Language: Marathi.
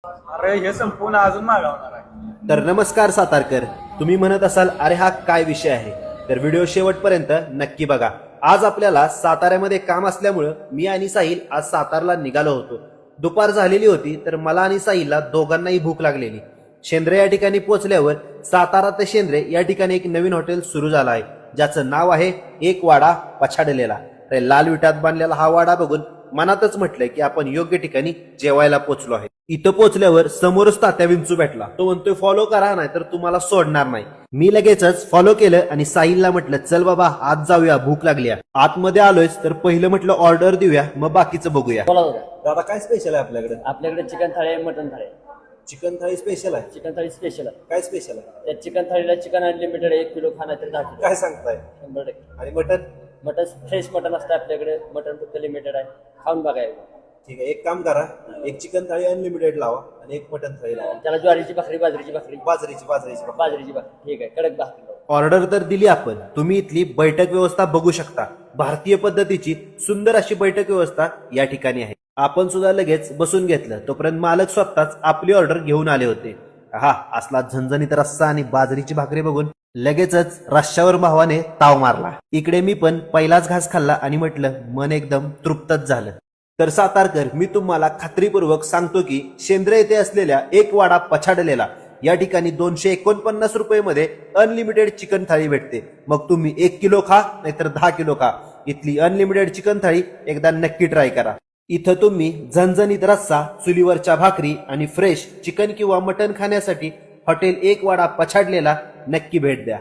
अरे हे संपूर्ण अजून मागवणार आहे. तर नमस्कार सातारकर, तुम्ही म्हणत असाल अरे हा काय विषय आहे, तर व्हिडिओ शेवटपर्यंत नक्की बघा. आज आपल्याला साताऱ्यामध्ये काम असल्यामुळं मी आणि साहिल आज सातारला निघालो होतो. दुपार झालेली होती, तर मला आणि साहिलला दोघांनाही भूक लागलेली. शेंद्रे या ठिकाणी पोहोचल्यावर सातारा ते शेंद्रे या ठिकाणी एक नवीन हॉटेल सुरू झालं आहे, ज्याचं नाव आहे एक वाडा पछाडलेला. तर लाल विटात बांधलेला हा वाडा बघून मनातच म्हटलंय की आपण योग्य ठिकाणी जेवायला पोहोचलो आहे. इथं पोहोचल्यावर समोरच तात्या विंचू भेटला. तो म्हणतोय फॉलो करा, नाही तर तुम्हाला सोडणार नाही. मी लगेचच फॉलो केलं आणि साहिलला म्हटलं चल बाबा आत जाऊया, भूक लागली. आतमध्ये आलोयच तर पहिलं म्हटलं ऑर्डर देऊया, मग बाकीचं बघूया. बोला दादा. दादा काय स्पेशल आहे आपल्याकडे? आपल्याकडे चिकन थाळी आहे, मटन थाळी आहे. चिकन थाळी स्पेशल आहे. चिकन थाळी स्पेशल आहे. काय स्पेशल आहे? त्या चिकन थाळीला चिकन अनलिमिटेड 1 किलो खाणं तर 10 किलो. काय सांगताय? 100%. आणि मटन? मटन फ्रेश मटन असतं आपल्याकडे. मटन फक्त लिमिटेड आहे, खाऊन बघायला. ठीक आहे, एक काम करा, एक चिकन थाळी अनलिमिटेड लावा आणि एक मटन थाळी लावा. त्याला ज्वारीची भाकरी, बाजरीची भाकरी. बाजरीची भाकरी. बाजरीची भाकरी ठीक आहे, कडक भाकरी. ऑर्डर तर दिली आपण. तुम्ही इथली बैठक व्यवस्था बघू शकता. भारतीय पद्धतीची सुंदर अशी बैठक व्यवस्था या ठिकाणी आहे. आपण सुद्धा लगेच बसून घेतलं, तोपर्यंत मालक स्वतःच आपली ऑर्डर घेऊन आले होते. हा असला झणझणीत रस्सा आणि बाजरीची भाकरी बघून लगेचच रश्श्यावर भावाने ताव मारला. इकडे मी पण पहिलाच घास खाल्ला आणि म्हटलं मन एकदम तृप्तच झालं. तर सातारकर, मी तुम्हाला खात्रीपूर्वक सांगतो की शेंद्रे येथे असलेल्या एक वाडा पछाडलेला या ठिकाणी 249 रुपये मध्ये अनलिमिटेड चिकन थाळी भेटते. मग तुम्ही 1 किलो खा नाहीतर 10 किलो खा, इथली अनलिमिटेड चिकन थाळी एकदा नक्की ट्राय करा. इथं तुम्ही झणझणीत रस्सा, चुलीवरच्या भाकरी आणि फ्रेश चिकन किंवा मटन खाण्यासाठी हॉटेल एक वाडा पछाडलेला नक्की भेट द्या.